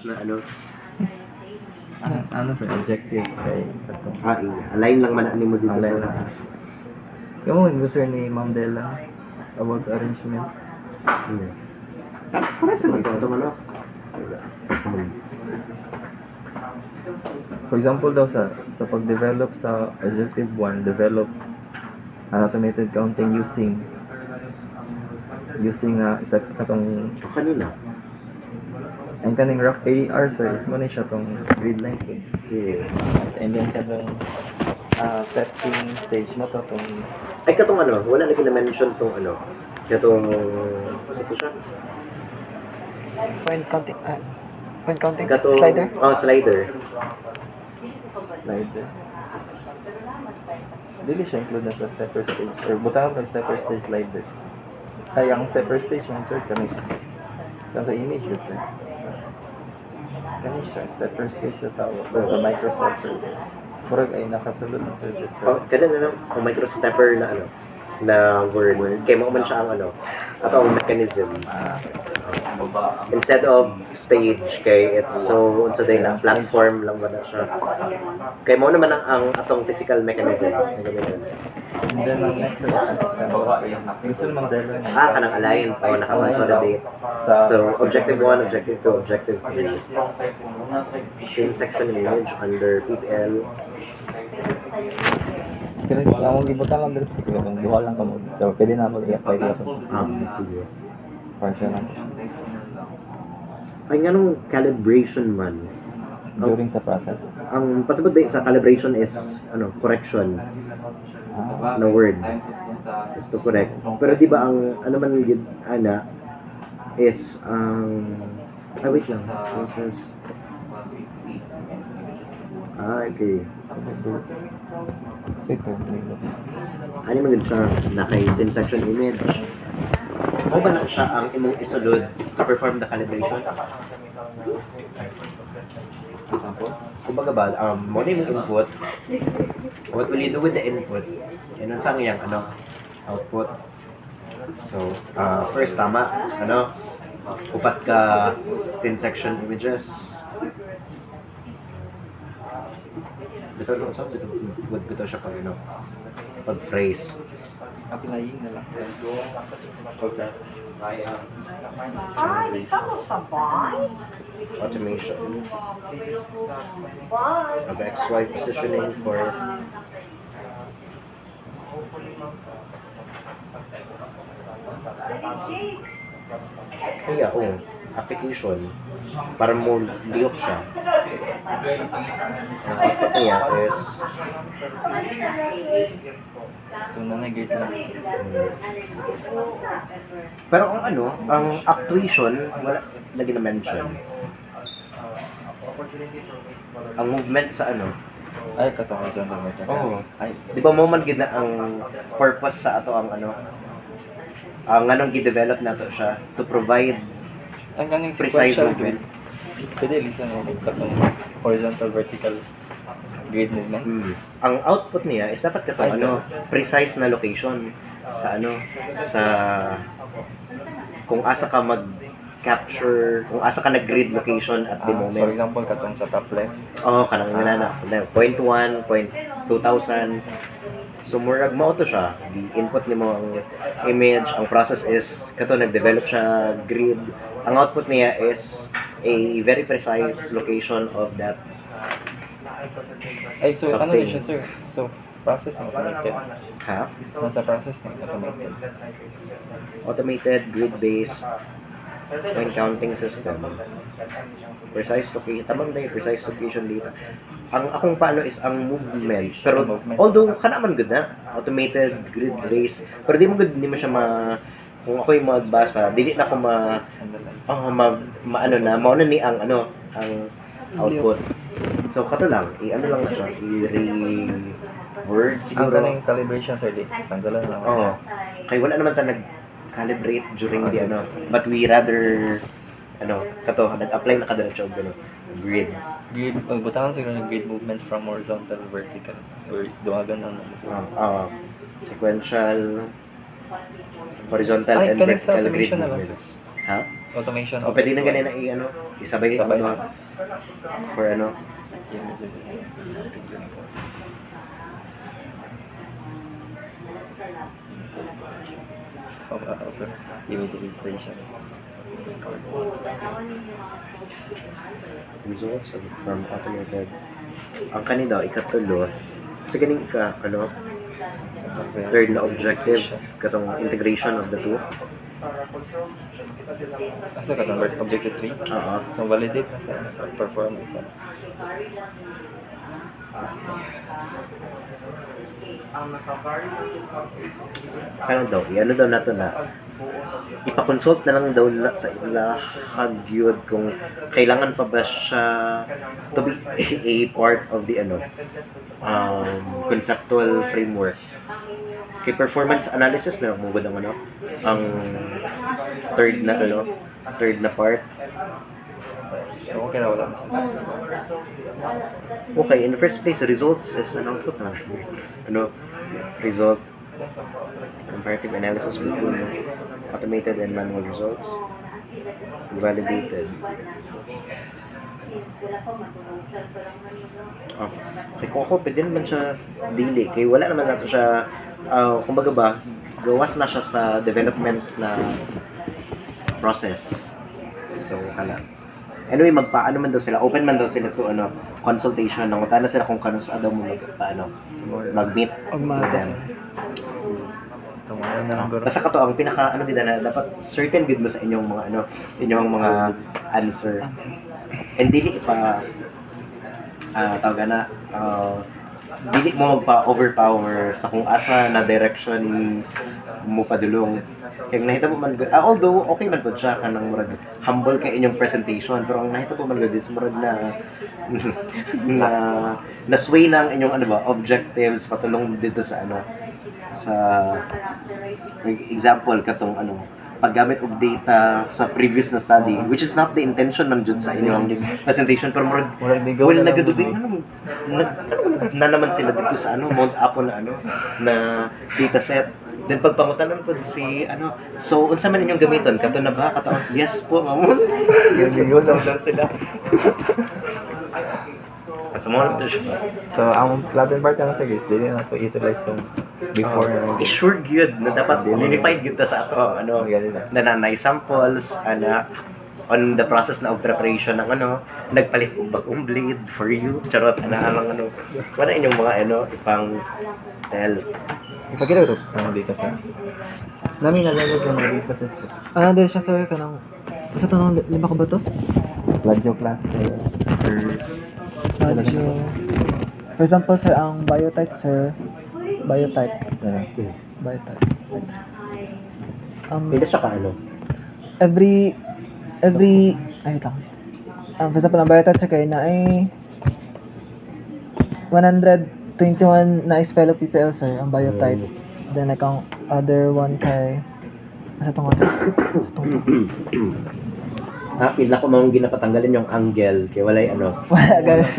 na ano, Ano sa objective kay katong align lang man ani mo dito Align sa lang. Kamu yung gusto ni Ma'am Della about sa arrangement. Hmm. Para sa mga ito ano? For example daw sa pag-develop sa objective 1, develop an automated counting using step katong O kanina. ang kaning rough AR sir is mo na siya tong grid lines eh. Yeah. And then katong setting stage mo to tong Ay katong ano, wala lagi na mention tong ano. Katong sa to siya. Point counting Katong slider. Oh, slider. slider. Dili siya include na sa stepper stage or butang ng stepper stage slider. Ay ang stepper stage yung sir kani sa image yun sir. Kani siya stepper stage sa tawag o micro stepper. Murag ay nakasulod na sir. Oh, kada na lang ang micro stepper na ano na word. Kay mo man siya ang ano ato ang mechanism. Instead of stage kay it's so unsa day na platform lang ba na siya. Kay mo naman ang atong physical mechanism. And then ang next sir gusto naman dahil Kanang align o naka-consolidate. So, objective 1, objective 2, objective 3. Thin section image under PPL. kaya ang gibutan lang dito sa kung duha lang kamo. So pwede na mo i-apply dito. Sige. Partial lang. Ay nga nung calibration man. During sa process. Ang pasabot ba sa calibration is ano correction na word is to correct. Pero di ba ang ano man gid ana is wait lang. Process. Okay. So ito. Ano man gid siya nakay thin section image. O ba na siya ang imong isulod to perform the calibration? Tapos Kumbaga ba, mo na yung input, what will you do with the input? And saan yung output? So, first, tama, upat ka thin section images. Bito siya pag, pag phrase. applying na lang. Ay, di ka mo sabay? Automation Bye. of XY positioning for kaya application para mo lihok siya. Ang output niya is Ito na guys na. pero ang actuation wala lagi na mention. Ang movement sa Ay, katong horizontal motor. ay, di ba mo man gid na ang purpose sa ato ang ang anong gi-develop nato siya to provide Ang ganing precise sequential movement. grid. Pwede listen mo katong horizontal vertical grid movement. Ang output niya is dapat katong precise na location sa sa kung asa ka mag-capture, kung asa ka nag-grid location at the For moment. example, katong sa top left. Kanang inana. Point 1, point 2,000. So, murag mo to siya. Input ni mo ang image. Ang process is, kato nag-develop siya grid. Ang output niya is a very precise location of that. Ay, so ano Something. din siya, sir? So, process ng automated. Ha? Nasa process ng automated. Automated, grid-based, point counting system. Precise location. Tamang na yung precise location data. Ang akong paano is ang movement. Pero, although, naman good na. Automated, grid-based. Pero di mo good, di mo siya kung ako yung magbasa, dili na ako maano na, mauna ni ang output. So, kato lang, lang na siya, i-word Ang siguro. kaning calibration, sir, di. Tanggalan lang. Kaya wala naman tayo nag-calibrate during the but we rather, kato, nag-apply na kadiretso og grid. Grid, magbutangan siguro ng grid movement from horizontal to vertical. Or duwagan na Sequential, horizontal, Ay, and kaning sa vertical grid automation na lang, movements. Ha? Automation. O pwede na ganun na i-ano, isabay Sabay ano, na. for ano. Image illustration. Results from automated. Ang kanin daw, ikatulo. So, ganing ka, ano, third na objective, katong integration of the two. Asa ka convert objective 3? Oo. So validate na sa performance. Kano daw, ano daw nato na, ipakonsult na lang daw na sa ilahag yun kung kailangan pa ba siya to be a part of the ano, conceptual framework. Kay performance analysis na mugod ang ano, ang third na part. So okay na wala na siya. Okay, in the first place, results is ano, result comparative analysis between automated and manual results. Validated. Kay kung ako, pwede naman siya dili. Kay wala naman nato siya, kumbaga ba, gawas na siya sa development na process. So, kala. Anyway, magpaano man daw sila, open man daw sila to ano, consultation, nangutan na sila kung kanus daw mo mag-meet. Ugmata, sir. Tumayo na lang guro. Basta kato ang pinaka ano gid na dapat certain gid mo sa inyong mga ano, inyong mga answer. Answers. And dili pa tawag na dili mo magpa-overpower sa kung asa na direction mo padulong. Kaya nahita mo man good. Although okay man po siya kanang murag humble kay inyong presentation, pero ang nahita po man good is murag na na sway ng inyong ano ba objectives patulong dito sa ano sa example katong ano paggamit og data sa previous na study, which is not the intention man jud sa inyong presentation, pero murag well nagadugay na naman sila dito sa ano Mount Apo na ano na data set. Then pagpangutanan po si ano, so unsa man inyong gamiton kato na ba kato? Yes po, ma'am. Yes, yun daw sila. Sumunod na siya. So ang Latin part lang sa guys, dili na to utilize tong before Sure good na dapat unified gyud ta sa ato ano nananay samples ana on the process na of preparation ng ano nagpalit og bagong blade for you charot ana ang ano wala inyong mga ano ipang tell ipakita ko ang data set. Namin nalalagay yung mga data set. Ano din siya, sir, kanang... Sa tanong, lima ko ba to? Radyo class Radyo... For example, sir, ang biotype, sir... Biotype. Biotype. pila siya ka ano Every... Ay, wait lang. For example, ang biotype, sir, kayo na ay... 121 na spell of PPL, sir, ang biotype. Then, like, ang other one kay... Sa tong pila ko mong ginapatanggalin yung angle kay walay ano Wala, guys.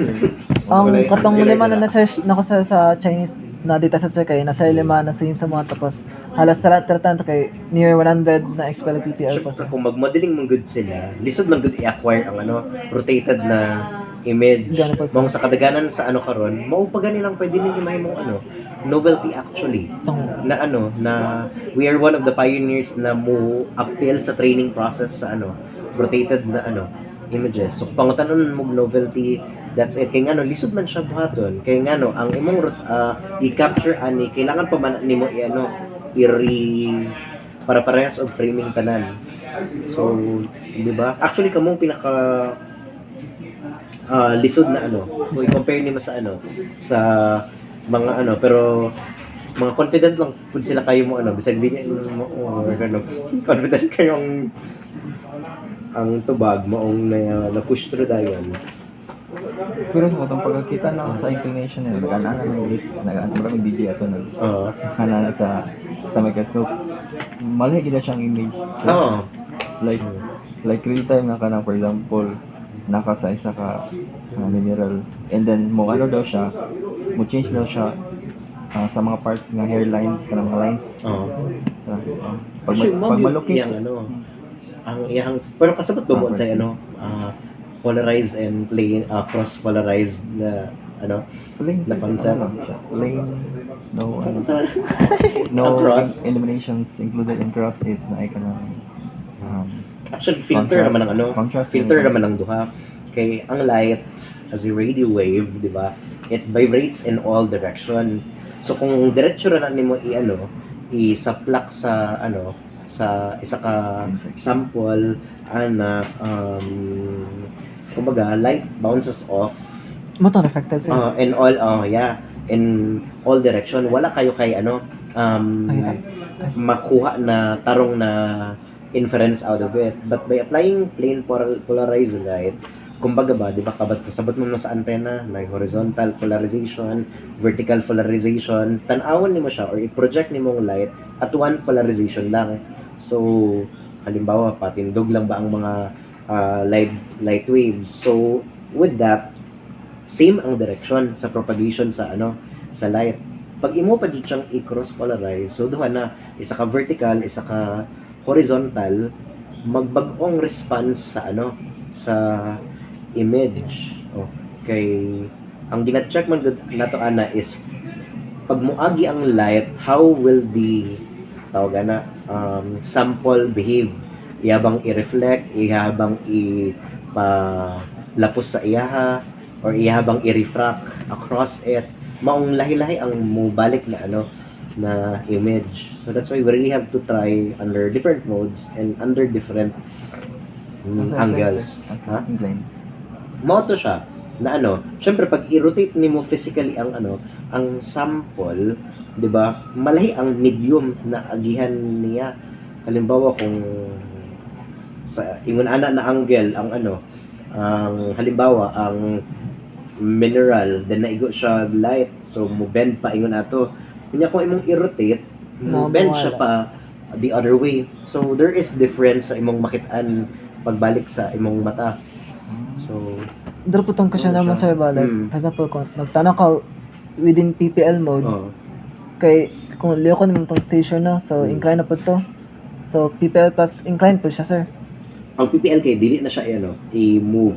Ang Wala- katong wala- lima na wala. na-search nako sa Chinese na dataset sir kay nasa lima na same sa mga tapos halos sa lahat kay near 100 na expel PPL pa so, sir. kung magmodeling mong good sila lisod lang good i-acquire ang ano rotated na image Gano po, sir. mong sa kadaganan sa ano karon mao pa gani lang pwede ninyo mahimong ano novelty actually Tong na ano na we are one of the pioneers na mo appeal sa training process sa ano rotated na ano images so pangutanon mo novelty that's it kay ngano lisod man siya buhaton kay ngano ang imong i-capture ani kailangan pa man nimo i-ano para parehas og framing tanan so di ba actually kamong pinaka lisod na ano kung i-compare nimo sa ano sa mga ano pero mga confident lang kung sila kayo mo ano bisag di niya mo ano confident kayong ang tubag maong na push through dayon pero sa itong pagkakita na sa inclination nila nag-ana ng list nag-ana ng DJ ato nag ana sa microscope malay gid siyang image so, like real time na kanang for example naka sa isa ka mineral and then mo ano daw siya mo change daw siya sa mga parts nga hairlines kanang mga lines pag malocate yang ano ang iyang pero kasabot ba mo sa ano polarized and plain cross polarized na ano Plain, na concept. ano lang siya. Plain, no, ano, Sa- no Ang cross. illuminations included in cross is na Actually, filter Contrast. naman ang ano, Contrast filter yun. naman ang duha. Kay ang light as a radio wave, di ba? It vibrates in all direction. So kung diretso na lang nimo i-ano, isaplak sa ano, sa isa ka sample ana kumbaga light bounces off Mo to reflected sir. in all in all direction. Wala kayo kay ano Makita. makuha na tarong na inference out of it. But by applying plain polarized light, kumbaga ba, di ba, kasabot mo sa antenna, may horizontal polarization, vertical polarization, tanawon nimo siya or i-project nimo ang light at one polarization lang. So, halimbawa, patindog lang ba ang mga light waves. So, with that, same ang direction sa propagation sa ano sa light. Pag imo pa jud siyang i-cross polarize, so duha na isa ka vertical, isa ka horizontal, magbag-ong response sa ano sa image. Okay. Ang gina-check man gud nato ana is pag muagi ang light, how will the tawag ana sample behave? Iyabang i-reflect, ihabang lapos sa iyaha or ihabang i-refract across it, maong lahi-lahi ang mubalik na ano na image. So that's why we really have to try under different modes and under different angles. Ha? Incline. Mao to siya na ano, syempre pag i-rotate nimo physically ang ano, ang sample, 'di ba? Malahi ang medium na agihan niya. Halimbawa kung sa ingon ana na angle ang ano, ang halimbawa ang mineral then naigo siya light so mo bend pa ingon ato kunya kung imong i-rotate mo No, bend mawala. siya pa the other way so there is difference sa imong makit-an pagbalik sa imong mata so Daro po tong question Oo naman siya. sir ba, like, Mm. for example, kung nagtanong ka within PPL mode, oh kay kung liyo ko naman tong station no, so Mm. incline na po to. So PPL plus incline po siya sir. ang PPL kay dili na siya ano i-move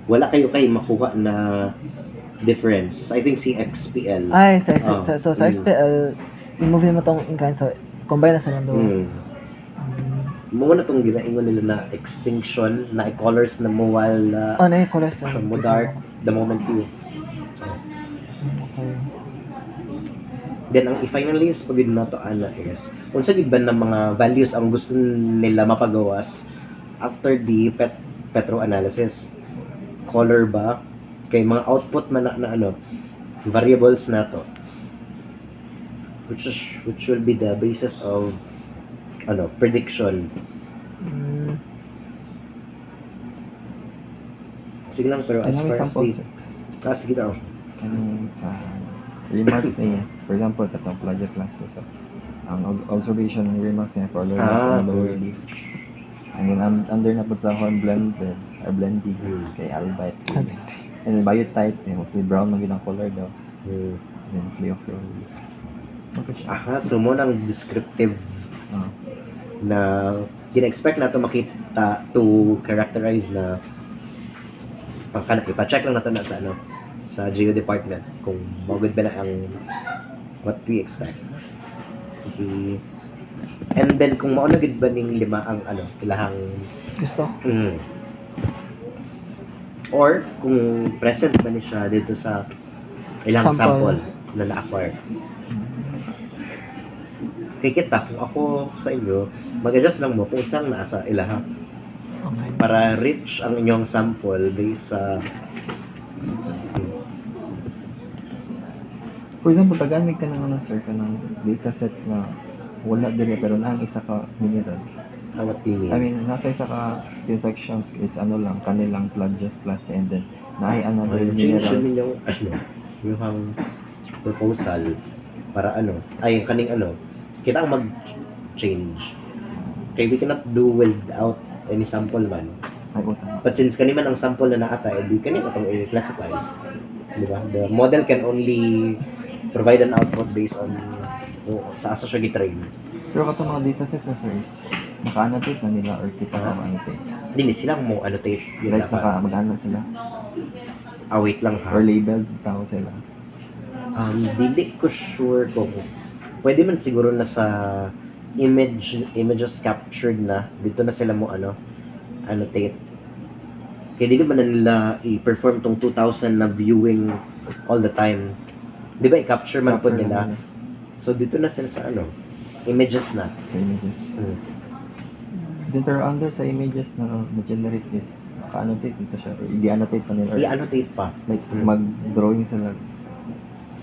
wala kayo kay makuha na difference I think si XPL Ay, so Mm. sa XPL, i-move mo tong incline, so combine na sa nando. mo na tong ginaingon nila na extinction na colors na mo while Ano yung colors sir? mo dark the moment you Okay. then ang i-finalize pag na to ana is unsa gid ba ng mga values ang gusto nila mapagawas after the petro analysis color ba kay mga output man na ano variables na to which will be the basis of ano prediction Mm, sige lang pero as Ano may far as samples, the sige daw Ano sa remarks niya, for example, katong project classes, so, ang observation remarks niya for lower and lower leaf. And then under na po sa horn blended or blending kay albite. And then biotite, mostly brown man ang color daw. And then flea of your leaf. Okay siya. aha so mo nang descriptive Ah. na gina-expect nato makita to characterize na ipa-check lang nato na sa ano sa geo department kung magud ba na ang what we expect. Okay. And then kung mao na gid ba ning lima ang ano ilahang gusto. or kung present ba ni siya dito sa ilang Sample. sample na na-acquire. Kay kita kung ako sa inyo, mag-adjust lang mo kung saan nasa ilaha Okay. para rich ang inyong sample based sa For example, tagamit ka ng ano, sir, ka ng data sets na wala dili pero nang isa ka mineral. what you mean. I mean, nasa isa ka sections is ano lang, kanilang plunges plus and then naay another change yun minerals. yung yung proposal para ano ay yung kaning ano kita ang mag-change kay we cannot do without any sample man Ay, utang. but since kani man ang sample na naata edi kani atong i-classify di ba the model can only provide an output based on sa asa siya gitrain Pero katong mga data sets na sir is Naka-annotate na nila or kita ka annotate. Dili silang mo annotate yun Like dapat. mag-ano sila. Wait lang ha. Or labeled tao sila. Dili ko sure kung pwede man siguro na sa images captured na dito na sila mo annotate. Kaya di naman na nila i-perform tong 2,000 na viewing all the time. Di ba i-capture man po Capture nila? na So dito na sila sa images na. sa images. Hmm. Then pero under sa images na na-generate is naka-annotate dito siya. Or i-annotate pa nila. Or I-annotate pa. like Hmm. mag-drawing sila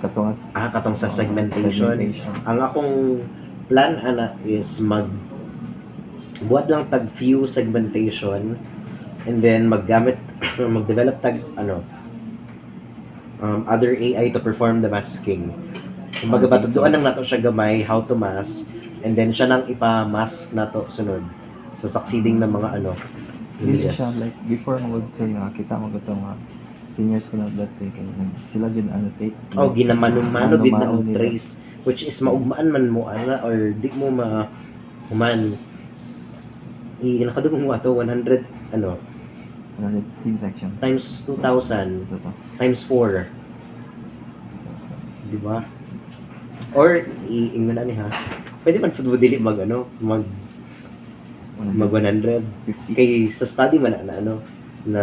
katungas Katong sa segmentation. segmentation. Ang akong plan is buhat lang tag few segmentation and then mag-develop tag other AI to perform the masking. Kumbaga batuduan lang nato siya gamay how to mask and then siya nang ipa-mask nato sunod sa succeeding na mga Hindi images. siya like before mo sir nakakita mo ito mga seniors ko na dati kaya sila din annotate. Ginamano gid na Mano-mano og nila. trace which is maugmaan man mo or di mo human nakadugong mo ato 100 15 sections. times 2,000 Ito to. times 4. Di ba? Or ingon ani ha. Pwede man food dili mag 100 50. kay sa study man na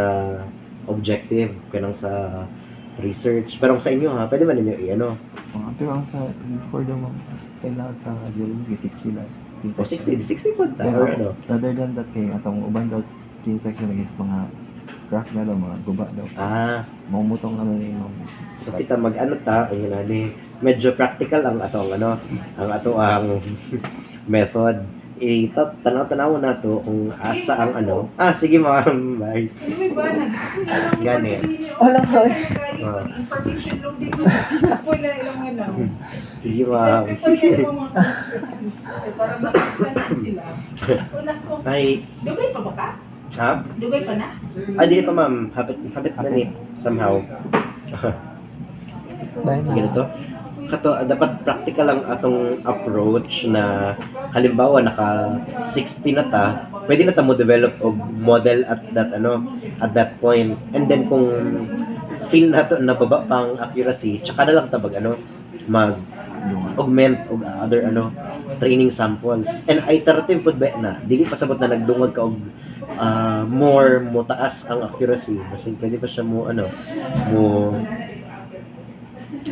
objective kanang sa research. Pero sa inyo ha, pwede man ninyo Pero ang sa before daw sa ila sa geology 60 lang. o 60 po ta Pero or rather than that kay atong uban daw 15 section is mga graph na daw mga guba daw. Mamutong naman yung So kita ta ni medyo practical ang atong ang method. Tanaw-tanaw na to kung asa ang sige ma'am, bye. Anyway ba, Gani. Wala ko. information lang din mo. Apoy na ilang Sige ma'am. Simplify na yung mga question. Para masaktan nila. Una ko. Nice. Dugay pa ba ka? Ha? Dugay pa na? Dili pa ma'am. Hapit na ni somehow. Dahil Sige na to. Dapat practical lang atong approach na halimbawa naka 60 na ta, pwede na ta mo develop og model at that point. And then kung feel nato na baba pang accuracy, tsaka na lang ta mag augment og other training samples. And iterative pud ba na, dili pasabot na nagdungog ka og more mo taas ang accuracy. Kasi pwede pa siya mo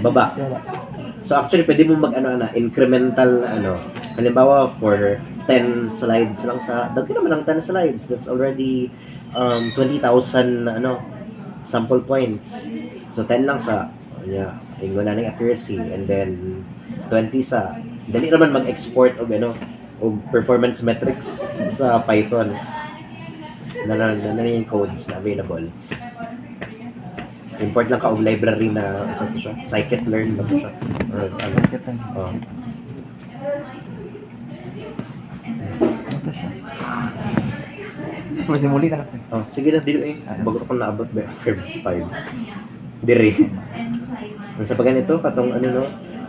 baba. So actually pwede mo incremental halimbawa for 10 slides lang dagko naman ang 10 slides, that's already 20,000 sample points. So 10 lang sa ingon na ng accuracy and then 20 sa dali naman mag-export og og performance metrics sa Python na yung codes na available. Import lang ka og library na siya, scikit-learn ba siya or oh. Ito siya. Mas muli na kasi. Sige na dito bago ko naabot ba 5 diri sa paganito katong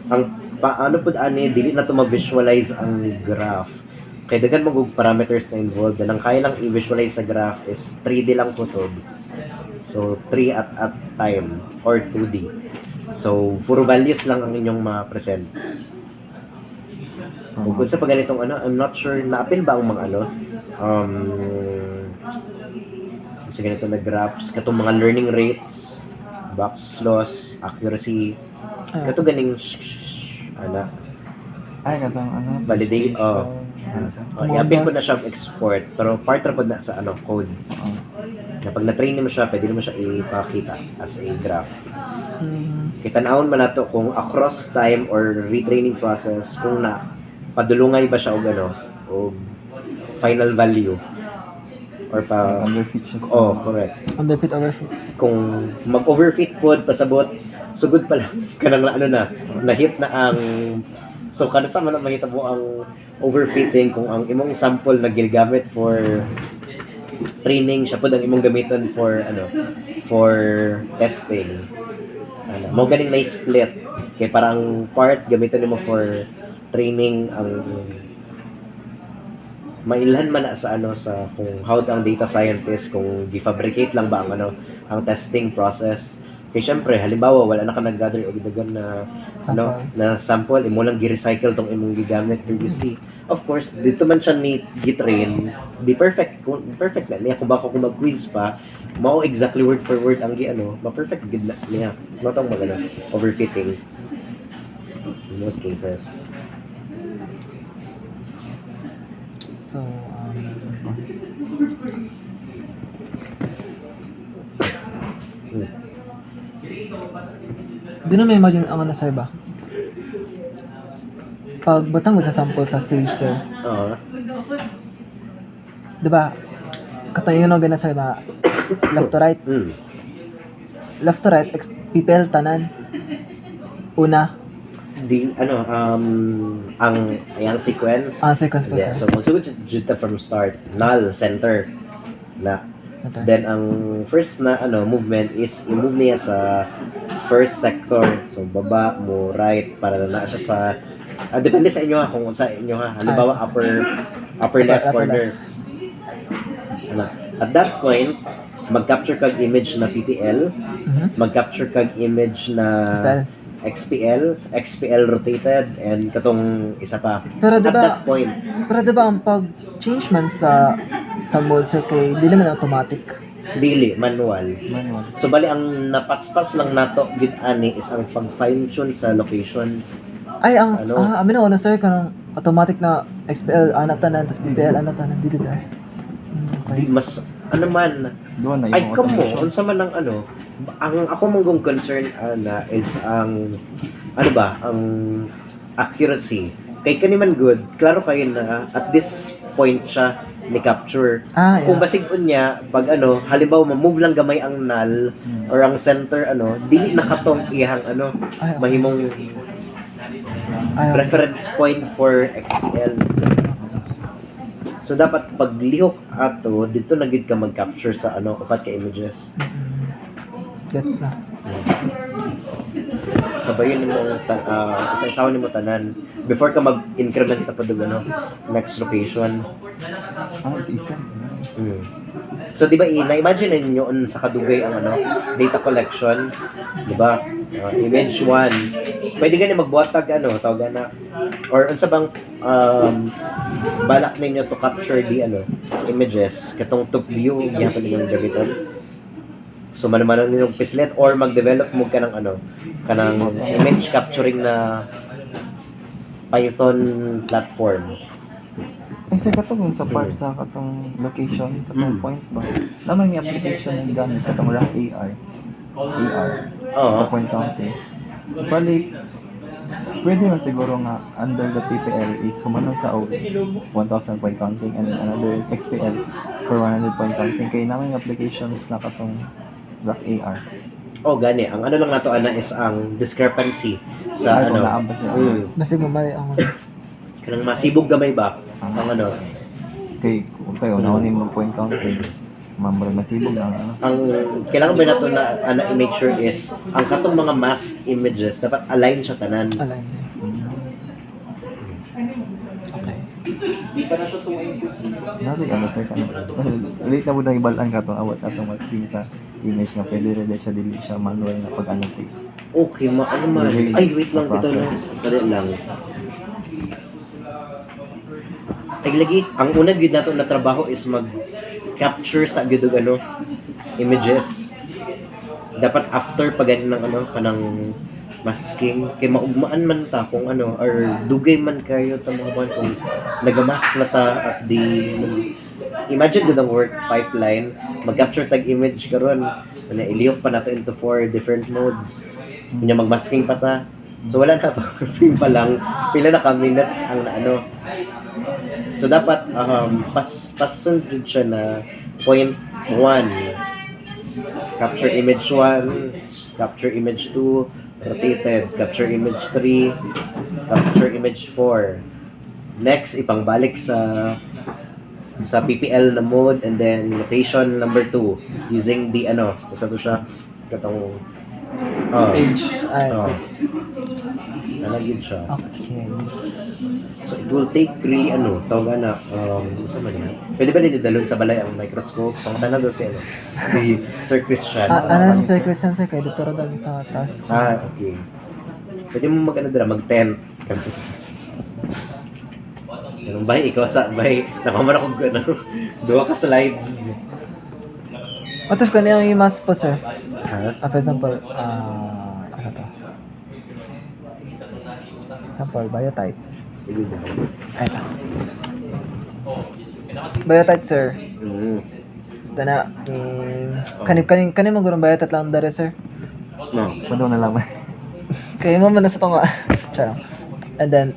ang paano pud ani dili na to ma-visualize ang graph kay daghan mag parameters na involved ang kaya lang i-visualize sa graph is 3D lang po to. So 3 at time or 2D. So puro values lang ang inyong ma-present. Kung sa paganitong I'm not sure na-appeal ba ang mga sa ganito na graphs katong mga learning rates, box loss, accuracy, kato ganing Ay, katong validate i-appeal ko na siya export pero part ra pod na sa code. Na pag na-train mo siya, pwede mo siya ipakita as a graph. Kitanawon man nato kung across time or retraining process kung na padulungay ba siya o final value or pa underfit siya. correct. underfit, overfit. Kung mag-overfit pod pasabot sugod pa lang kanang na-hit na ang so kada sa man mahita mo ang overfitting kung ang imong sample na ginagamit for training siya pod ang imong gamiton for testing. Mo ganing na split kay parang part gamiton nimo for training ang mailhan man na sa ano sa kung how ang data scientist kung gifabricate lang ba ang ano ang testing process. Kaya syempre, halimbawa, wala na ka nag-gather o gidagan na ano, na sample, imo lang gi-recycle tong imong gigamit previously. Of course, dito man siya ni gitrain, di perfect, perfect na niya. Kung baka kung mag-quiz pa, mao exactly word for word ang ano, ma-perfect gid na niya. Matong magano, overfitting in most cases. So, di na may imagine ang ano sir ba? Pag batang mo sa sample sa stage sir, Oo. di ba? Katayo na gana sir na left to right. Mm. Left to right, PPL tanan. Una, Di ano ang ayang sequence. sequence po Yeah, sir. so magsugod siya from start. Null center na. Ito. Then ang first na ano movement is i-move niya sa first sector. So baba mo right para na siya sa depende sa inyo ha kung sa inyo ha. Halimbawa upper left upper corner. Ano, at that point mag-capture kag image na PPL, mag-capture kag image na XPL rotated and katong isa pa. Pero At diba, that point, pero diba ang pag-change man sa mode sir kay di naman automatic. dili manual. Manual. So bali ang napaspas lang nato gid ani is ang pag fine tune sa location. Ay, ang, Ano? amin ako na sir, kanang automatic na XPL, anatanan, tapos PPL, anatanan, dito da. Di Okay. mas ano man Doon na ay yung kamo automation. unsa man ang ano ang ako mong concern ana is ang ano ba ang accuracy. Kay kaniman good, klaro kayo na at this point siya ni capture. Yeah. Kung basig unya pag ano halimbawa ma-move lang gamay ang null or ang center ano dili nakatong iyang ano Ay, okay. mahimong Ay, okay. reference point for XPL. So dapat pag lihok ato dito na gid ka mag-capture sa ano upat ka images. Gets na. Sabayon nimo isa-isaw nimo tanan before ka mag-increment na padug ano next location. Isa. Mm. So di ba na-imagine ninyo sa kadugay ang ano data collection, di ba? Image 1. Pwede gani magbuhatag ano tawag na or unsa bang balak ninyo to capture the ano images katong top view gyapon ninyong gamiton. So man ninyong Quizlet or mag-develop mo ka ng ano kanang image capturing na Python platform. Ay, sir, katong sa part sa katong location, katong point ba? Naman yung application yung gamit, katong rank AR. Oo. Sa point counting. Bali, pwede man siguro nga under the PPL is humanong sa 1,000 point counting and another XPL for 100 point counting. Kaya naman yung applications na katong rank AR. Oh, gani. Ang ano lang nato ana is ang discrepancy sa Ay, kung ano. naabot siya. Nasig mo mali ang Kanang masibog gamay ba? Ang ano. Kay, kayo, naunin mo point counting. Mamrag masibog na ano. Ang kailangan ba nato na ana i-make sure is ang katong mga mask images dapat align siya tanan. align. Okay. Dati ano sir ka late na mo nang ibalaan ka itong awat atong masking sa image nga pwede rin siya dili siya manual na pag-annotate. Okay, ano man. Ay, wait lang dito lang. Dali lang. Ay, lagi, ang una gid nato na trabaho is mag-capture sa gid og ano images. Dapat after pag ng ano kanang masking kay maugmaan man ta kung ano or dugay man kayo ta mga buwan kung nagamask na ta at the imagine gud ang work pipeline mag-capture tag image karon na ilihok pa nato into 4 different modes kunya magmasking pa ta so wala na pa masking pa lang pila na ka minutes ang ano so dapat pasunod siya na point 1 capture image 1 capture image 2 rotated, capture image 3, capture image 4. Next, ipangbalik sa PPL na mode and then rotation number 2 using the ano, basta to siya katong Oh. stage. Ay, Oh. Nalagyan siya. okay. So it will take really tawag na, sa man yan? Pwede ba dinidalon sa balay ang microscope? Pangutan na doon si, si Sir Christian. Ano si Sir Christian, sir, kay Dr. Rodam sa task. Okay. Pwede mo mag-tent. Ganun ba? Ikaw sa, nakamara ko duha ka slides. What if kanina yung mask po, sir? Ha? For example, ano to? Example, biotite. Sige ba? Ay, ito. Biotite, sir. Mm. Ito na, kanin mo gurong biotite lang dari, sir. No. Ano na lang. Kaya mo man na sa tunga. Charot. And then,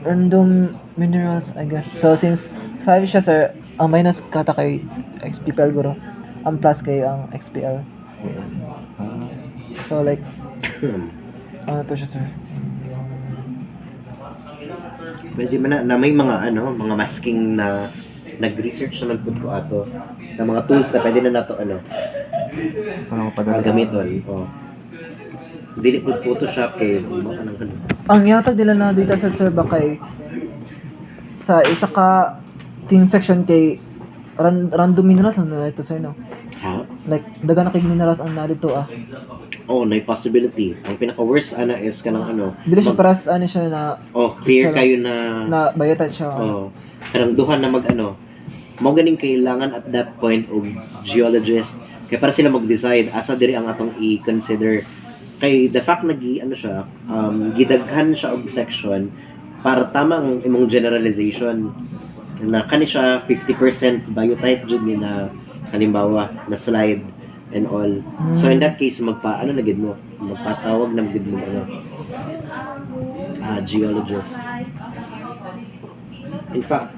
random minerals, I guess. So, since 5 siya, sir, ang minus kata kay XPL guro. Ang plus kay ang XPL. So, like, ano po siya, sir? Pwede man na may mga mga masking na nag-research naman po ko ato na mga tools na pwede na nato Parang padala. gamiton. Oh. Dili po Photoshop kay mga kanang ganun. Ang yata nila na data set, sir, ba kay sa isa ka team section kay random minerals ang na ito, sir, no? Ha? Like, daga na kay minerals ang na dito, Oh, may possibility. Ang pinaka-worst is kanang Dili siya paras, siya na, clear Isa lang. kayo na na biotite siya. oh, kanang duhan na mo ganing kailangan at that point og geologist kay para sila mag-decide asa diri ang atong i-consider kay the fact siya gidaghan siya og section para tama ang imong generalization na kani siya 50% biotite jud ni na halimbawa na slide and all. So in that case magpatawag na gid mo geologist. In fact,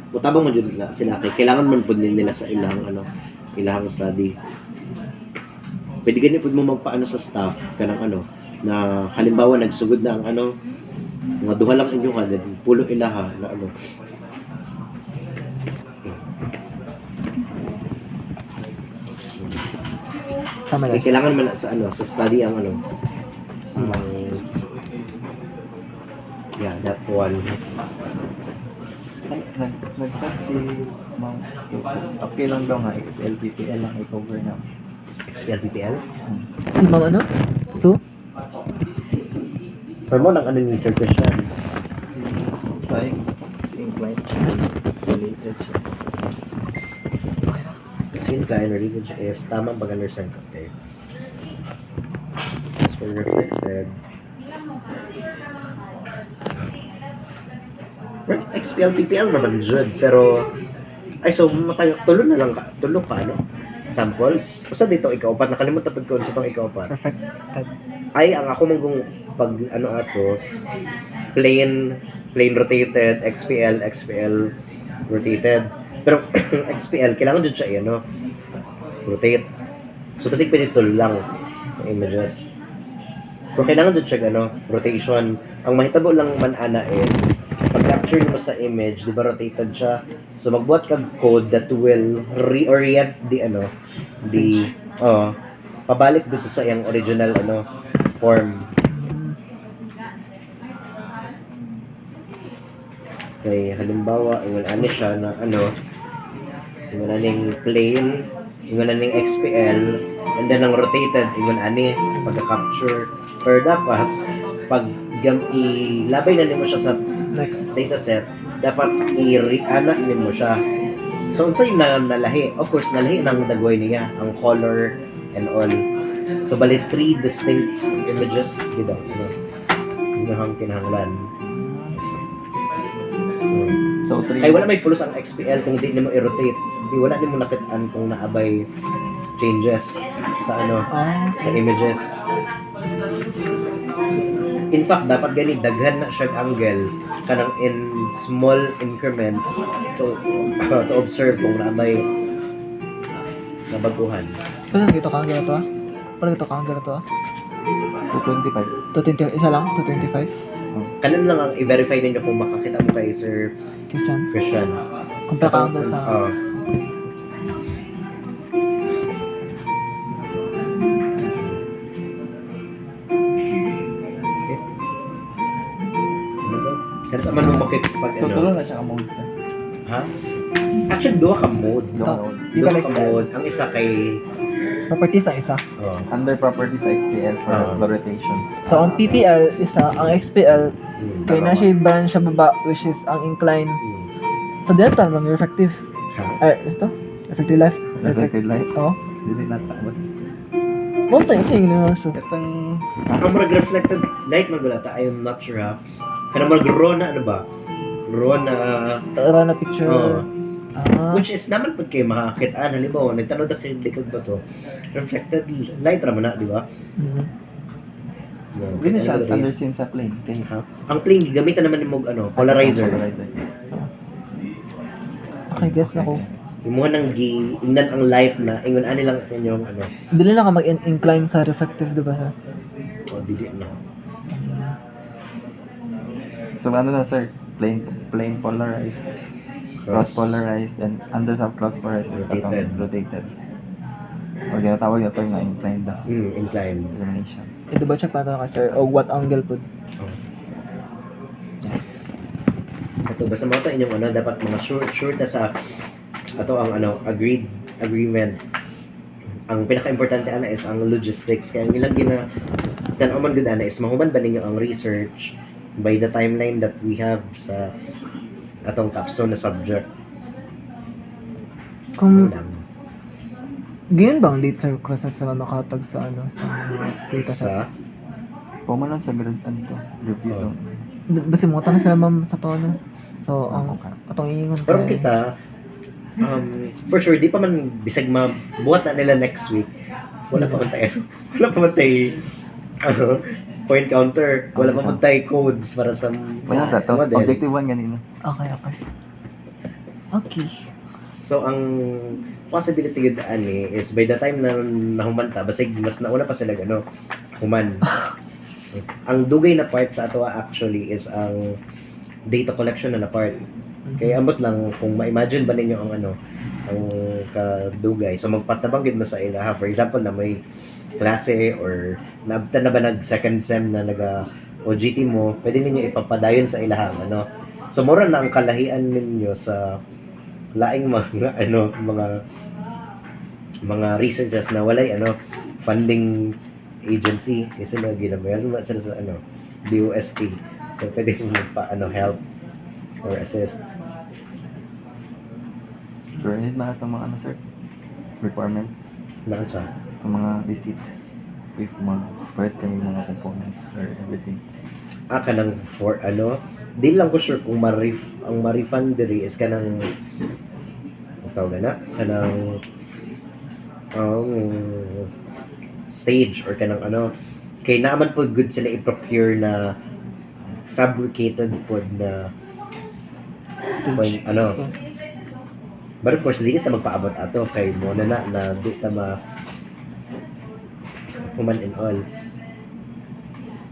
mutabang mo dyan sila kay kailangan man po nila sa ilang study. Pwede ganyan po mo magpaano sa staff kanang na halimbawa nagsugod na ang mga duha lang inyo pulo ilaha na Sama kay lang. kailangan man sa sa study ang yeah, that one. Nag-chat si Ma'am Suko. Okay lang daw nga, XLPPL lang i-cover na. XPL-PPL? Si Ma'am ano? So? Pero mo lang ni Sir Christian. Si inclined related siya. Sin ka and related siya if tama pag-understand ka. Okay. As for reflected. Right, XPL-PPL naman dyan, pero so tulo ka samples. Usa dito ikaw-upat, nakalimutan pag ko sa itong ikaw-upat. Perfect. Ay, ang ako mong pag ato, plain rotated, XPL rotated. Pero XPL, kailangan dyan siya rotate. So, kasi pwede tulo lang ang images. Pero kailangan dyan siya rotation. Ang mahitabo lang man is pag-capture mo sa image, di ba rotated siya? So magbuhat kag code that will reorient pabalik dito sa iyang original form. Okay, halimbawa, ingon ani siya na ingon aning plain, ingon aning XPL, and then ang rotated, ingon ani pagka-capture. Pero dapat pag ilabay na nimo siya sa Next. dataset, dapat i-reanak mo siya. So, unsa yung nalahi? Of course, nalahi ng dagway niya, ang color and all. So, bali 3 distinct images gito. Yung kinahanglan. So, 3. Kaya wala may pulos ang XPL kung hindi mo i-rotate. Hindi wala din mo nakitaan kung naabay changes sa sa images. In fact, dapat gani daghan na siya angle kanang in small increments to observe kung naabay nabaguhan. Ano gito ka ang gito? Ano gito ka ang gito? 225. 220, isa lang? 225? Kanan lang ang i-verify ninyo kung makakita mo kay Sir Christian? Christian. Kumpara ka ang sa... Kaya sa man mo makipag So, ano. tulo na siya ka mode sir. Ha? Actually, duha ka mode. Duha ka mode. Di Duha ba ka like mode. Ang isa kay... properties ang isa. Oh. Under properties sa XPL for flow rotations. So, ang PPL, isa. Ang XPL, kaya na siya branch sa baba, which is ang incline. Sa delta, lang yung effective. Is to? Effective life? Reflected light. Oo. Dili na tawag. Mo tayo sa inyo naman so. Katang Ang marag reflected light magulata, I am not sure ha. Kanang marag raw na ano ba? Raw na... Raw na picture. Oo. Ah. Which is naman pag kayo makakitaan, halimbawa, nagtanod na kayo likod ba to? Reflected light raman na, di ba? Mhm. Gina siya under scene sa plane. Kay Ang plane, gamitan naman yung polarizer. Okay, guess na ko. Imuha ng ingnan ang light na, ingon ani lang yung ano. Dili lang ka mag-incline sa reflective, di ba sir? O, dili na. So ano na sir? Plane polarized. Cross polarized and under sa cross polarized is Rotated. rotated. O ginatawag na ito nga inclined na Incline. illuminations. I-double check pa ito ka sir. O what angle po? Oh. Yes. Ito, basta mga ito inyong ano, dapat mga sure na sa ato ang ano, agreement. Ang pinaka-importante ana is ang logistics. Kaya ang ilang tanaw gud ana is mahuman ba ninyo ang research by the timeline that we have sa atong capstone na subject. Kung Lang. ganyan bang date sa process na makatag sa ano sa mga data Sa? sets? Pumanon sa grade ano to? Review to. Basi mo na sila ma'am sa to ano. So ang atong iingon Pero kita, for sure, di pa man bisag buhat na nila next week. Wala pa man tayo. Wala pa man tayo ano, point counter. Wala pa man tayo codes para sa Wala ta to. model. Objective 1 ganina. Okay. Okay. So, ang possibility yun ani is by the time na nahumanta, basig mas nauna pa sila gano, human. Ang dugay na part sa ato actually is ang data collection na part. Kaya ambot lang kung ma-imagine ba ninyo ang ano, ang kadugay. So magpatabang gid mo sa ila ha. For example na may klase or naabtan na ba nag second sem na naga OJT mo, pwede ninyo ipapadayon sa ilaha ano. So mura na ang kalahian ninyo sa laing mga ano, mga researchers na walay ano funding agency kasi na ginabayan naman sila sa ano DOST. So pwede mo pa ano help or assist. Sure, need na itong mga ano sir? Requirements. Na sa Itong mga receipt. If mag-provide kami mga components or everything. kanang for ano, di lang ko sure kung ang ma-refund diri is kanang tawag na kanang stage or kanang ano kay naaman po good sila i-procure na fabricated po na point, ano. But of course, di kita magpaabot ato kay mo na di ta ma human and all.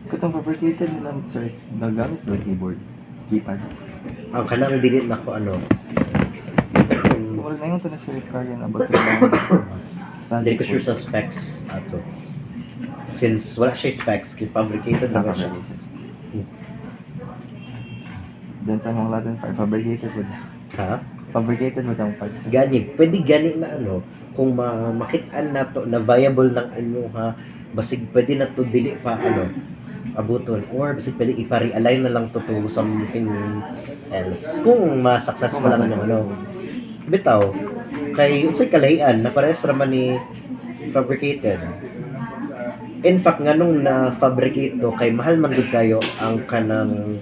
Itong fabricated nila sir is nagamit sa keyboard. Keypads. Ang kanang dili na ko ano. Wala na yung ito na series car yan about sa Hindi ko sure sa specs ato. Since wala siya specs, kay fabricated na siya. Then sa mga Latin part, fabricated mo Ha? fabricated mo sa parts. Gani, pwede gani na ano, kung makitaan na to na viable lang inyo ha, basig pwede na to dili pa ano, abuton or basig pwede ipa-realign na lang to something else. Kung ma-successful lang yung ano, bitaw, kay yun sa kalahian na parehas raman ni fabricated. In fact, nga nung na-fabricate to, kay mahal man gud kayo ang kanang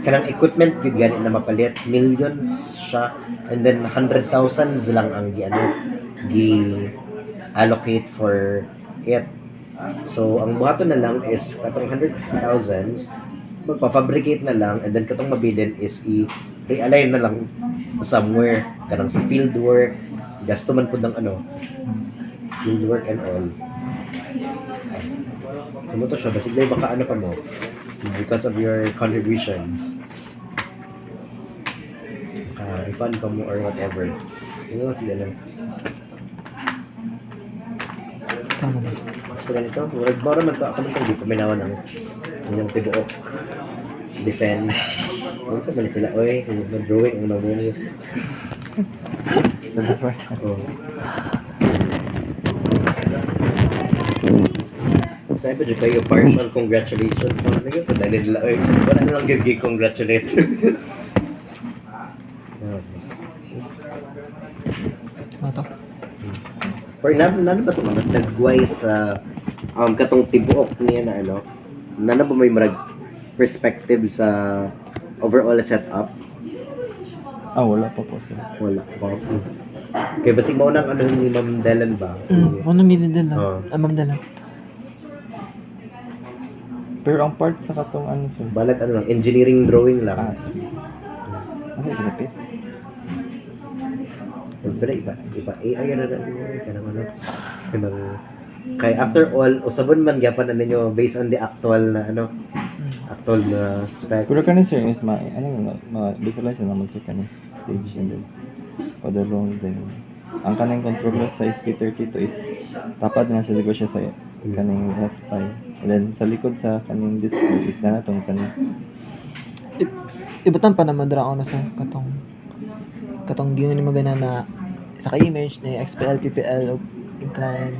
kanang equipment gud gani na mapalit, millions siya, and then 100,000 lang ang gi allocate for it. So ang buhaton na lang is katong 100,000 magpa-fabricate na lang, and then katong mabilin is i-realign na lang somewhere kanang sa field work, gasto man pud ng ano field work and all. Kumuto siya, basig na baka ano pa mo because of your contributions. Refund pa mo or whatever. Yun lang sila lang. Tama na. Mas pala nito, wala man to, ako man to, di pa minawan ng inyong tibuok. defend. Kung sa man sila, oy, mag-drawing ang namuni. So that's why. Oh. Sabi pa dyan kayo, partial congratulations. Mga naging pa dahil nila, oy, wala na lang gigi congratulate. Ano to? Or nano ba ito mga nagway sa katong tibuok niya na ano, nano ba may marag perspective sa overall setup? Wala pa po sir. Wala pa. Kaya basig mo nang ano ni Ma'am Delan ba? Ano nilidil Oo. lang? Ma'am Dala. Pero ang part sa katong ano sir. Balag ano lang, engineering drawing lang. Ano yung ginapit? Pero iba AI na lang kanang ano. Kanang kay after all, usabon man gyapon na ninyo based on the actual na ano, actual na specs. Pero kanin sir is visualize na naman sir kanin stage and then other role then ang kaning controller sa SP32 is tapad na siya siya sa kaning S5 and then sa likod sa kaning display is na natong kaning Ibatan pa naman dira ako na sa katong gingan ni magana na sa ka-image na XPL, PPL, o incline.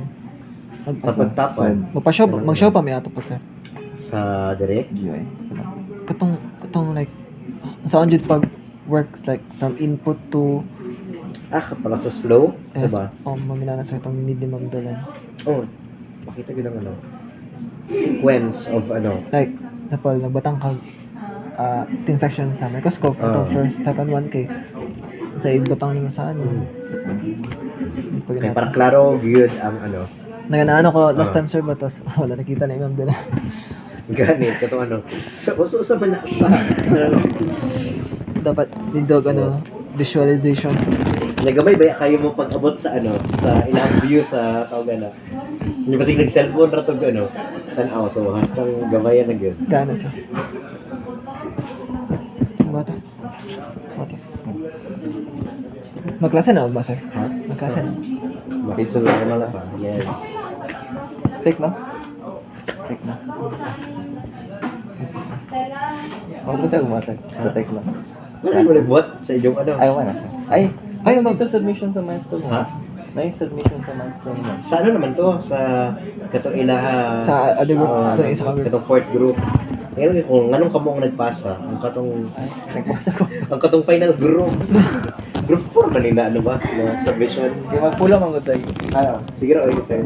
Tapad-tapad Mag-show pa may ato po, sir. sa direct. GUI. Katong like, saan dito pag work like from input to Process flow, sa ba? mamina na sa itong need ni Ma'am Dolan. Oh, makita ko ng ano, sequence of ano. Like, sa pal, nagbatang kag 10 section sa microscope, itong first, second one kay sa ibutang nila sa ano. Kaya para klaro, good ang ano. Naganaano ko last time, sir, but tapos wala nakita na yung Ma'am Dolan. Ganit, katong ano. So sa ba na siya? Dapat nindog visualization. Nagamay ba kayo mo pag-abot sa ano, sa ilang view sa tawag na. Hindi ba nag-cellphone ra tog ano, tan-aw so hastang gamayan na gyud. Gana siya. Bata. Magklase na ba, sir? Ha? Magklase na. Piso lang na ta. Yes. Take na. Take na. Huwag mo sir umasag. Sa take na. Wala mo nagbuhat sa inyong ano. Ay, wala sir. Ay, Mag- ito submission sa milestone mo. Ha? Submission sa milestone mo. Sa ano naman to? Sa katong ilaha. Sa other group, sa isa ka group. Katong fourth group. Ngayon kung anong kamo ang nagpasa, ang katong Nagpasa ko. ang katong final group. Group 4 man na ano ba? Na submission. Kaya magpula man ko tayo. Sige ra oy tayo.